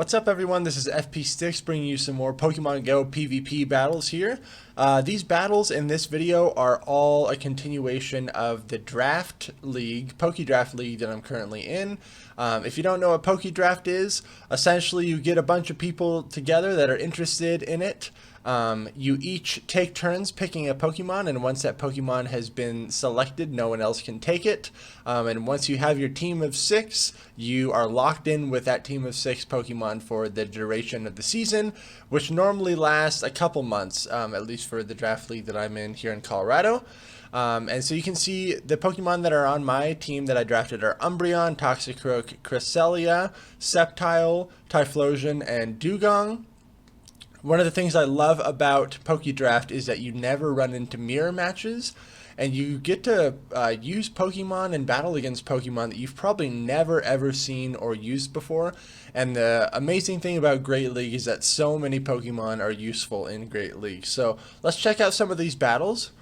What's up everyone, this is FP Sticks bringing you some more Pokemon Go PvP battles here. These battles in this video are all a continuation of the Draft League, Pokedraft League that I'm currently in. If you don't know what Pokedraft is, essentially you get a bunch of people together that are interested in it. You each take turns picking a Pokemon, and once that Pokemon has been selected, no one else can take it. And once you have your team of 6, you are locked in with that team of 6 Pokemon for the duration of the season, which normally lasts a couple months, at least for the draft league that I'm in here in Colorado. And so you can see the Pokemon that are on my team that I drafted are Umbreon, Toxicroak, Cresselia, Sceptile, Typhlosion, and Dugong. One of the things I love about Pokedraft is that you never run into mirror matches, and you get to use Pokemon and battle against Pokemon that you've probably never ever seen or used before. And the amazing thing about Great League is that so many Pokemon are useful in Great League. So let's check out some of these battles.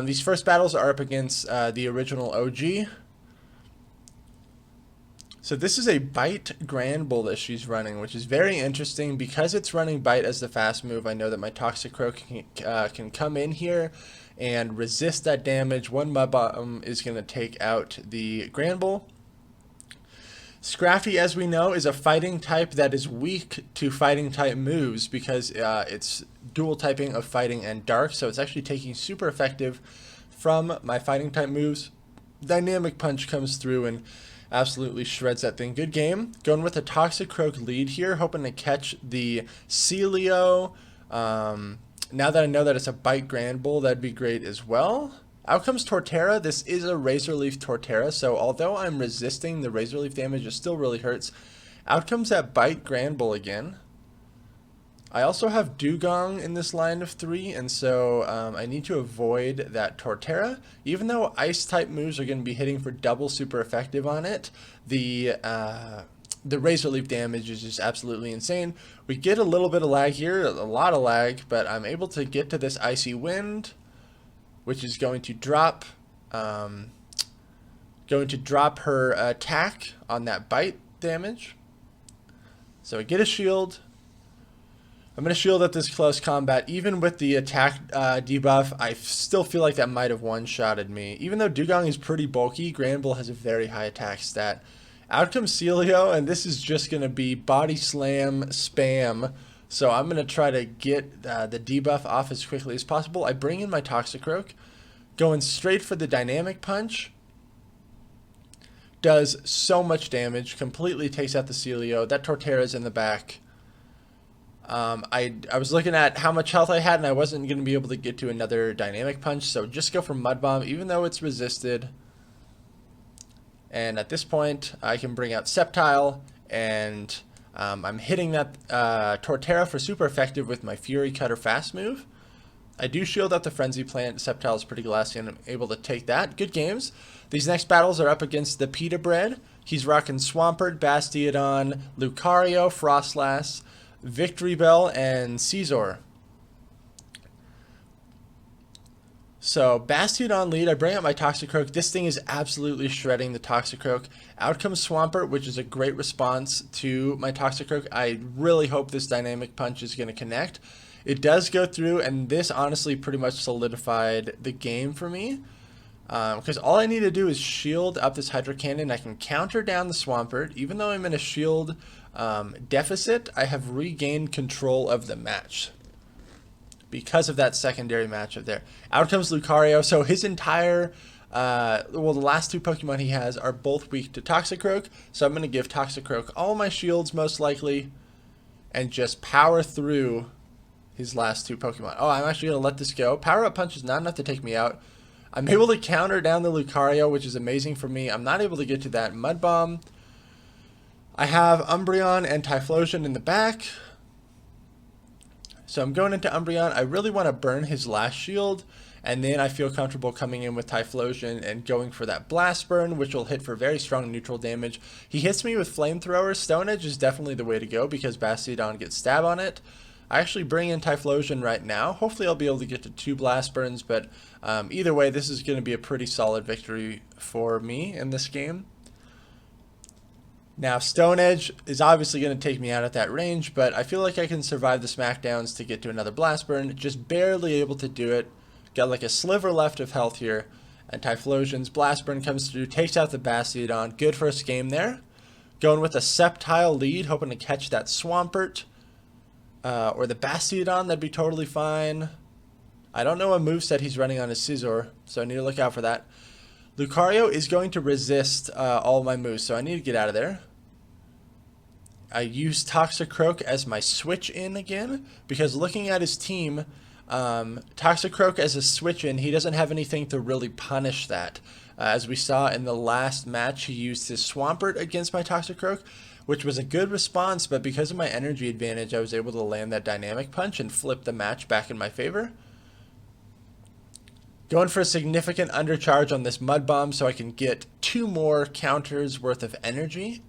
These first battles are up against the original OG. So this is a Bite Granbull that she's running, which is very interesting. Because it's running Bite as the fast move, I know that my Toxicroak can come in here and resist that damage. One Mud Bomb is going to take out the Granbull. Scrafty, as we know, is a fighting type that is weak to fighting type moves because it's dual typing of fighting and dark, so it's actually taking super effective from my fighting type moves. Dynamic Punch comes through and absolutely shreds that thing. Good game. Going with a Toxicroak lead here, hoping to catch the Celio. Now that I know that it's a Bite Granbull, that'd be great as well. Out comes Torterra. This is a Razor Leaf Torterra, so although I'm resisting the Razor Leaf damage, it still really hurts. Out comes that Bite Granbull again. I also have Dugong in this line of 3, and so I need to avoid that Torterra. Even though Ice-type moves are going to be hitting for double super effective on it, the Razor Leaf damage is just absolutely insane. We get a little bit of lag here, a lot of lag, but I'm able to get to this Icy Wind, which is going to drop her attack on that Bite damage. So I get a shield. I'm going to shield at this close combat. Even with the attack debuff, I still feel like that might have one-shotted me. Even though Dugong is pretty bulky, Granbull has a very high attack stat. Out comes Celio, and this is just going to be body slam spam. So I'm going to try to get the debuff off as quickly as possible. I bring in my Toxicroak, going straight for the Dynamic Punch. Does so much damage, completely takes out the Celio. That Torterra's in the back. I was looking at how much health I had, and I wasn't going to be able to get to another Dynamic Punch, so just go for Mud Bomb, even though it's resisted. And at this point, I can bring out Sceptile, and I'm hitting that Torterra for super effective with my Fury Cutter fast move. I do shield out the Frenzy Plant. Sceptile is pretty glassy, and I'm able to take that. Good games. These next battles are up against ThePitabred. He's rocking Swampert, Bastiodon, Lucario, Frostlass, Victory Bell, and Caesar. So Bastiodon lead, I bring out my Toxicroak. This thing is absolutely shredding the Toxicroak. Out comes Swampert, which is a great response to my Toxicroak. I really hope this Dynamic Punch is going to connect. It does go through, and this honestly pretty much solidified the game for me. Because all I need to do is shield up this Hydro Cannon. I can counter down the Swampert. Even though I'm in a shield deficit, I have regained control of the match because of that secondary matchup there. Out comes Lucario. So his entire, the last 2 Pokemon he has are both weak to Toxicroak. So I'm going to give Toxicroak all my shields most likely and just power through his last 2 Pokemon. Oh, I'm actually going to let this go. Power Up Punch is not enough to take me out. I'm able to counter down the Lucario, which is amazing for me. I'm not able to get to that Mud Bomb. I have Umbreon and Typhlosion in the back. So I'm going into Umbreon. I really want to burn his last shield, and then I feel comfortable coming in with Typhlosion and going for that Blast Burn, which will hit for very strong neutral damage. He hits me with Flamethrower. Stone Edge is definitely the way to go because Bastiodon gets stab on it. I actually bring in Typhlosion right now. Hopefully I'll be able to get to 2 Blast Burns, but either way, this is going to be a pretty solid victory for me in this game. Now, Stone Edge is obviously going to take me out at that range, but I feel like I can survive the smackdowns to get to another Blast Burn. Just barely able to do it. Got like a sliver left of health here. And Typhlosion's Blast Burn comes through, takes out the Bastiodon. Good first game there. Going with a Sceptile lead, hoping to catch that Swampert. Or the Bastiodon, that'd be totally fine. I don't know what moveset he's running on his Scizor, so I need to look out for that. Lucario is going to resist all my moves, so I need to get out of there. I use Toxicroak as my switch in again, because looking at his team, Toxicroak as a switch in, he doesn't have anything to really punish that. As we saw in the last match, he used his Swampert against my Toxicroak, which was a good response, but because of my energy advantage, I was able to land that Dynamic Punch and flip the match back in my favor. Going for a significant undercharge on this Mud Bomb so I can get 2 more counters worth of energy.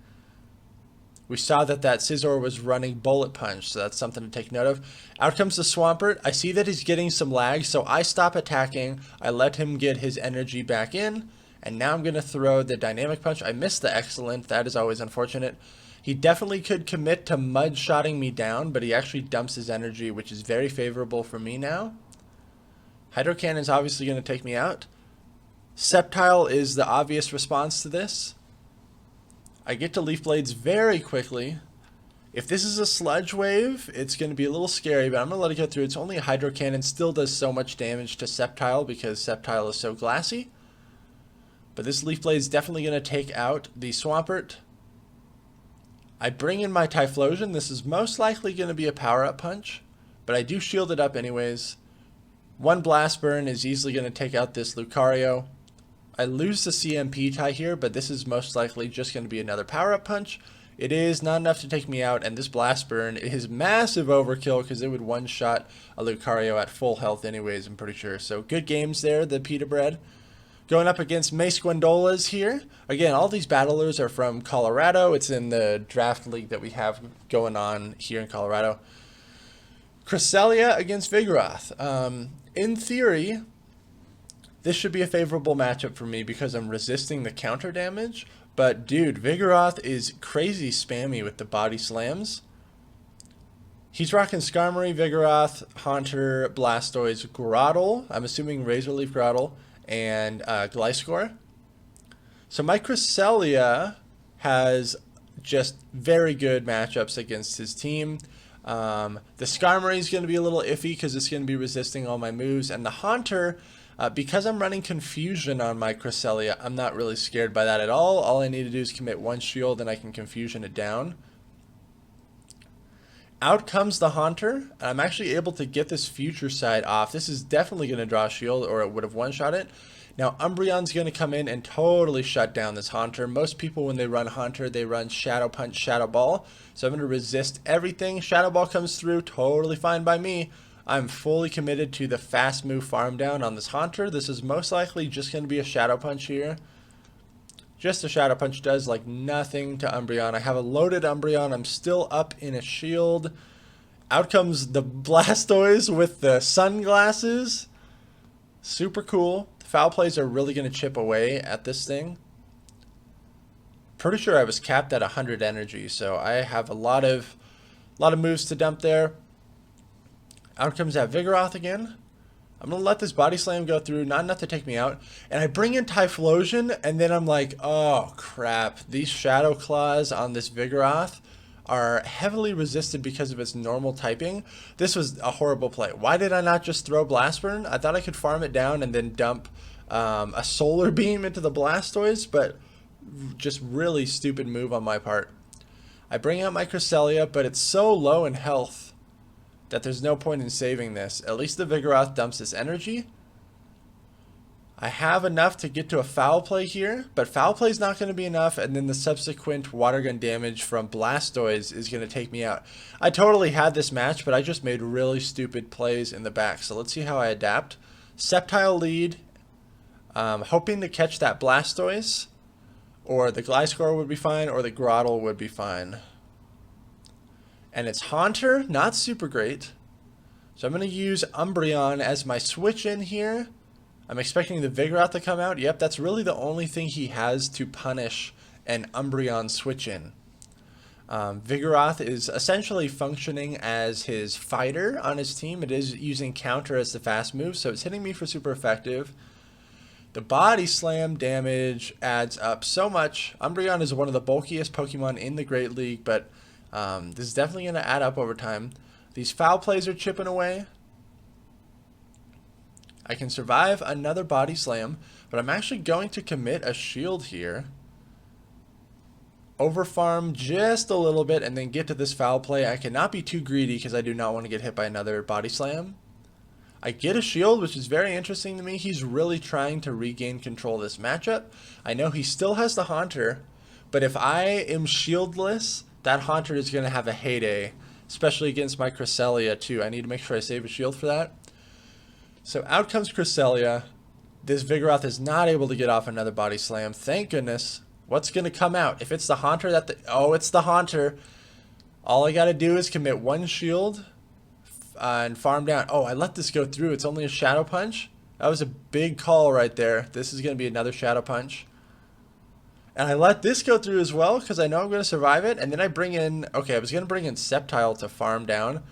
We saw that Scizor was running Bullet Punch, so that's something to take note of. Out comes the Swampert. I see that he's getting some lag, so I stop attacking. I let him get his energy back in, and now I'm going to throw the Dynamic Punch. I missed the Excellent. That is always unfortunate. He definitely could commit to Mud-Shotting me down, but he actually dumps his energy, which is very favorable for me now. Hydro Cannon is obviously going to take me out. Sceptile is the obvious response to this. I get to Leaf Blades very quickly. If this is a Sludge Wave, it's going to be a little scary, but I'm going to let it go through. It's only a Hydro Cannon, still does so much damage to Sceptile because Sceptile is so glassy. But this Leaf Blade is definitely going to take out the Swampert. I bring in my Typhlosion. This is most likely going to be a Power-Up Punch, but I do shield it up anyways. 1 Blast Burn is easily going to take out this Lucario. I lose the CMP tie here, but this is most likely just going to be another Power-Up Punch. It is not enough to take me out, and this Blast Burn is massive overkill because it would one-shot a Lucario at full health anyways, I'm pretty sure. So good games there, ThePitabred. Going up against MEsquandolas here. Again, all these battlers are from Colorado. It's in the draft league that we have going on here in Colorado. Cresselia against Vigoroth. In theory, this should be a favorable matchup for me because I'm resisting the counter damage. But dude, Vigoroth is crazy spammy with the body slams. He's rocking Skarmory, Vigoroth, Haunter, Blastoise, Grotle. I'm assuming Razor Leaf Grotle, and Gliscor. So my Cresselia has just very good matchups against his team. The Skarmory is going to be a little iffy because it's going to be resisting all my moves. And the Haunter, because I'm running Confusion on my Cresselia, I'm not really scared by that at all. All I need to do is commit 1 shield and I can Confusion it down. Out comes the Haunter, and I'm actually able to get this Future Sight off. This is definitely going to draw a shield, or it would have one-shot it. Now, Umbreon's going to come in and totally shut down this Haunter. Most people, when they run Haunter, they run Shadow Punch, Shadow Ball. So I'm going to resist everything. Shadow Ball comes through, totally fine by me. I'm fully committed to the fast move farm down on this Haunter. This is most likely just going to be a Shadow Punch here. Just a Shadow Punch does like nothing to Umbreon. I have a loaded Umbreon. I'm still up in a shield. Out comes the Blastoise with the sunglasses. Super cool. Foul plays are really going to chip away at this thing. Pretty sure I was capped at 100 energy, so I have a lot of moves to dump there. Out comes that Vigoroth again. I'm going to let this Body Slam go through, not enough to take me out. And I bring in Typhlosion, and then I'm like, oh crap. These Shadow Claws on this Vigoroth are heavily resisted because of its normal typing. This was a horrible play. Why did I not just throw Blast Burn? I thought I could farm it down and then dump a Solar Beam into the Blastoise, but just really stupid move on my part. I bring out my Cresselia, but it's so low in health that there's no point in saving this. At least the Vigoroth dumps its energy. I have enough to get to a Foul Play here, but Foul Play is not going to be enough, and then the subsequent Water Gun damage from Blastoise is going to take me out. I totally had this match, but I just made really stupid plays in the back, so let's see how I adapt. Sceptile lead, hoping to catch that Blastoise, or the Gliscor would be fine, or the Grotle would be fine. And it's Haunter, not super great. So I'm going to use Umbreon as my switch in here. I'm expecting the Vigoroth to come out. Yep, that's really the only thing he has to punish an Umbreon switch in. Vigoroth is essentially functioning as his fighter on his team. It is using counter as the fast move, so it's hitting me for super effective. The body slam damage adds up so much. Umbreon is one of the bulkiest Pokemon in the Great League, but this is definitely going to add up over time. These foul plays are chipping away. I can survive another body slam, but I'm actually going to commit a shield here. Overfarm just a little bit and then get to this foul play. I cannot be too greedy because I do not want to get hit by another body slam. I get a shield, which is very interesting to me. He's really trying to regain control of this matchup. I know he still has the Haunter, but if I am shieldless, that Haunter is going to have a heyday, especially against my Cresselia too. I need to make sure I save a shield for that. So out comes Cresselia. This Vigoroth is not able to get off another body slam. Thank goodness. What's going to come out? If it's the Haunter oh, it's the Haunter. All I got to do is commit one shield and farm down. Oh, I let this go through. It's only a Shadow Punch. That was a big call right there. This is going to be another Shadow Punch. And I let this go through as well because I know I'm going to survive it. And then I bring in, okay, I was going to bring in Sceptile to farm down.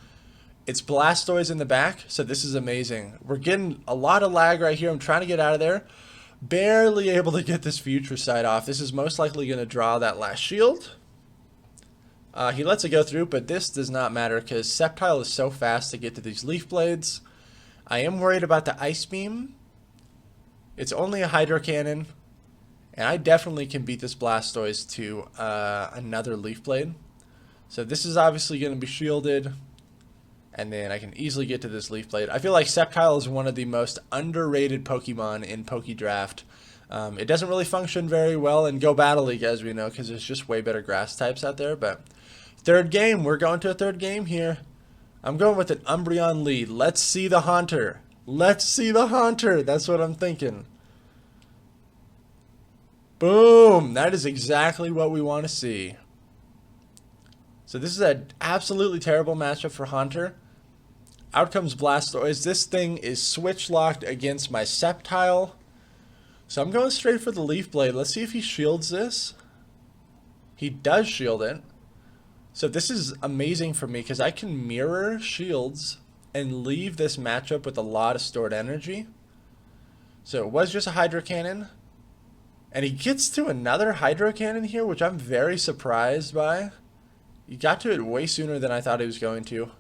It's Blastoise in the back, so this is amazing. We're getting a lot of lag right here. I'm trying to get out of there. Barely able to get this Future Sight off. This is most likely going to draw that last shield. He lets it go through, but this does not matter because Sceptile is so fast to get to these Leaf Blades. I am worried about the Ice Beam. It's only a Hydro Cannon, and I definitely can beat this Blastoise to another Leaf Blade. So this is obviously going to be shielded, and then I can easily get to this Leaf Blade. I feel like Sceptile is one of the most underrated Pokemon in Pokedraft. It doesn't really function very well in Go Battle League, as we know, because there's just way better grass types out there. But third game, we're going to a third game here. I'm going with an Umbreon lead. Let's see the Haunter. Let's see the Haunter. That's what I'm thinking. Boom. That is exactly what we want to see. So this is an absolutely terrible matchup for Haunter. Out comes Blastoise. This thing is switch locked against my Sceptile. So I'm going straight for the Leaf Blade. Let's see if he shields this. He does shield it. So this is amazing for me because I can mirror shields and leave this matchup with a lot of stored energy. So it was just a Hydro Cannon. And he gets to another Hydro Cannon here, which I'm very surprised by. He got to it way sooner than I thought he was going to.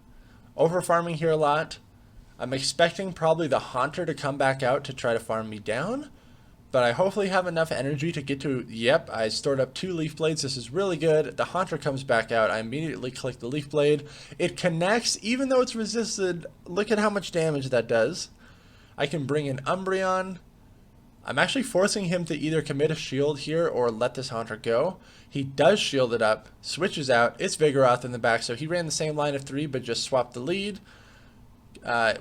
Overfarming here a lot. I'm expecting probably the Haunter to come back out to try to farm me down. But I hopefully have enough energy to get to, yep, I stored up 2 Leaf Blades. This is really good. The Haunter comes back out. I immediately click the Leaf Blade. It connects, even though it's resisted. Look at how much damage that does. I can bring in Umbreon. I'm actually forcing him to either commit a shield here or let this Haunter go. He does shield it up, switches out. It's Vigoroth in the back, so he ran the same line of 3 but just swapped the lead.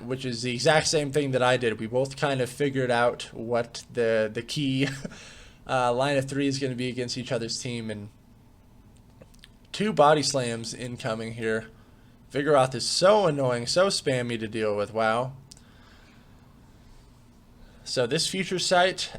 Which is the exact same thing that I did. We both kind of figured out what the key line of 3 is going to be against each other's team. And 2 body slams incoming here. Vigoroth is so annoying, so spammy to deal with. Wow. So this Future Sight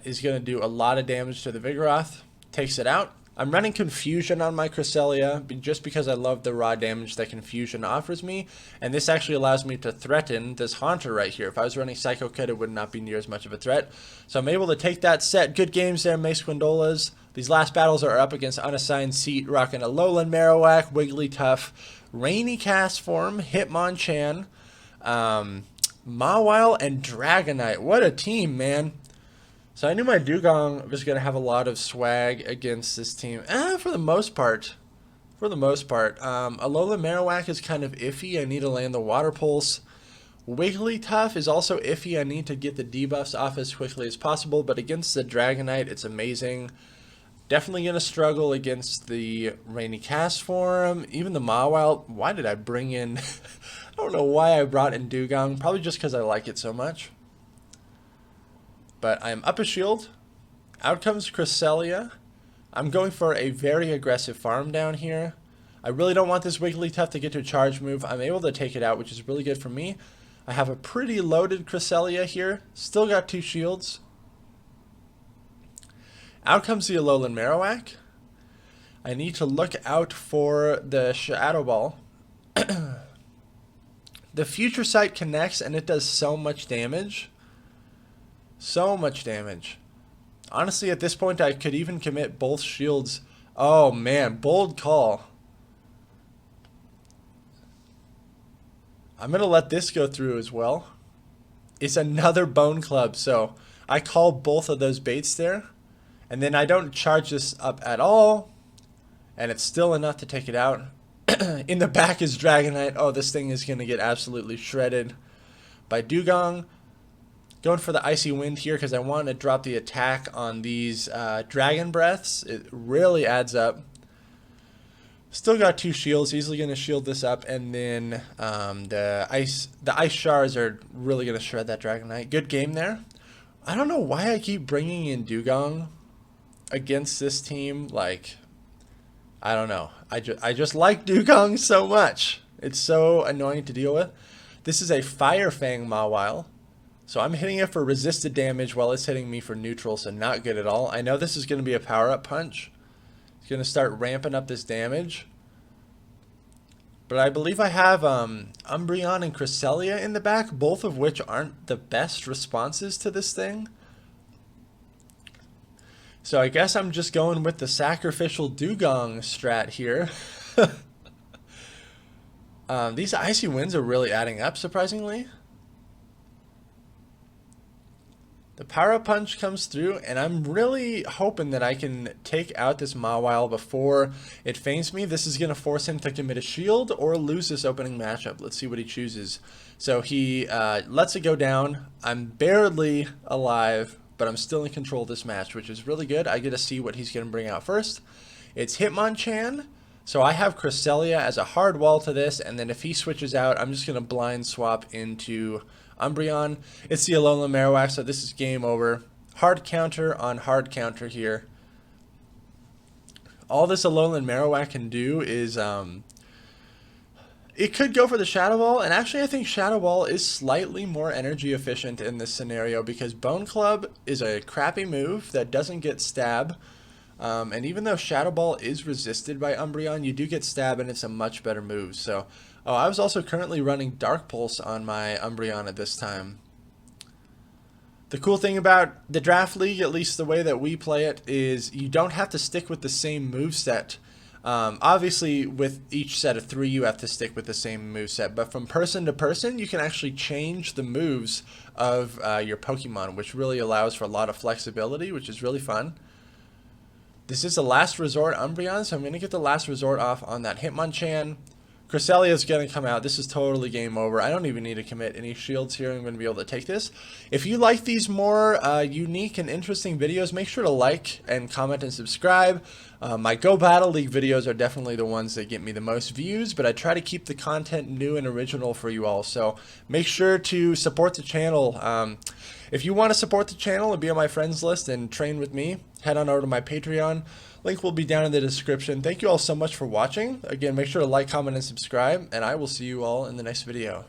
is going to do a lot of damage to the Vigoroth. Takes it out. I'm running Confusion on my Cresselia just because I love the raw damage that Confusion offers me, and this actually allows me to threaten this Haunter right here. If I was running Psycho Cut, it would not be near as much of a threat. So I'm able to take that set. Good games there, MEsquandolas. These last battles are up against Unassigned Seat, rocking Alolan Marowak, Wigglytuff, Rainy Castform, Hitmonchan, Mawile, and Dragonite. What a team, man. So I knew my Dugong was going to have a lot of swag against this team. For the most part. Alolan Marowak is kind of iffy. I need to land the Water Pulse. Wigglytuff is also iffy. I need to get the debuffs off as quickly as possible. But against the Dragonite, it's amazing. Definitely going to struggle against the Rainy Castform. Even the Mawile. Why did I bring in... I don't know why I brought in Dugong. Probably just because I like it so much. But I'm up a shield. Out comes Cresselia. I'm going for a very aggressive farm down here. I really don't want this Wigglytuff to get to a charge move. I'm able to take it out, which is really good for me. I have a pretty loaded Cresselia here. Still got 2 shields. Out comes the Alolan Marowak. I need to look out for the Shadow Ball. The Future Sight connects and it does so much damage. So much damage. Honestly, at this point, I could even commit both shields. Oh man, bold call. I'm going to let this go through as well. It's another Bone Club, so I call both of those baits there. And then I don't charge this up at all. And it's still enough to take it out. In the back is Dragonite. Oh, this thing is going to get absolutely shredded by Dugong. Going for the Icy Wind here because I want to drop the attack on these Dragon Breaths. It really adds up. Still got 2 shields. Easily going to shield this up. And then the ice shards are really going to shred that Dragonite. Good game there. I don't know why I keep bringing in Dugong against this team. Like, I don't know. I just like Dugong so much. It's so annoying to deal with. This is a Fire Fang Mawile. So I'm hitting it for resisted damage while it's hitting me for neutral, so not good at all. I know this is going to be a power-up punch. It's going to start ramping up this damage. But I believe I have Umbreon and Cresselia in the back, both of which aren't the best responses to this thing. So I guess I'm just going with the sacrificial Dugong strat here. These Icy Winds are really adding up, surprisingly. The Power Punch comes through, and I'm really hoping that I can take out this Mawile before it faints me. This is going to force him to commit a shield or lose this opening matchup. Let's see what he chooses. So he lets it go down. I'm barely alive, but I'm still in control of this match, which is really good. I get to see what he's going to bring out first. It's Hitmonchan. So I have Cresselia as a hard wall to this, and then if he switches out, I'm just going to blind swap into Umbreon. It's the Alolan Marowak, so this is game over. Hard counter on hard counter here. All this Alolan Marowak can do is it could go for the Shadow Ball, and actually I think Shadow Ball is slightly more energy efficient in this scenario because Bone Club is a crappy move that doesn't get stab. And even though Shadow Ball is resisted by Umbreon, you do get stab and it's a much better move. So, I was also currently running Dark Pulse on my Umbreon at this time. The cool thing about the Draft League, at least the way that we play it, is you don't have to stick with the same moveset. Obviously, with each set of 3, you have to stick with the same moveset, but from person to person, you can actually change the moves of your Pokemon, which really allows for a lot of flexibility, which is really fun. This is a Last Resort Umbreon, so I'm going to get the Last Resort off on that Hitmonchan. Cresselia is going to come out. This is totally game over. I don't even need to commit any shields here. I'm going to be able to take this. If you like these more unique and interesting videos, make sure to like and comment and subscribe. My Go Battle League videos are definitely the ones that get me the most views, but I try to keep the content new and original for you all. So make sure to support the channel. If you want to support the channel and be on my friends list and train with me, head on over to my Patreon. Link will be down in the description. Thank you all so much for watching. Again, make sure to like, comment, and subscribe, and I will see you all in the next video.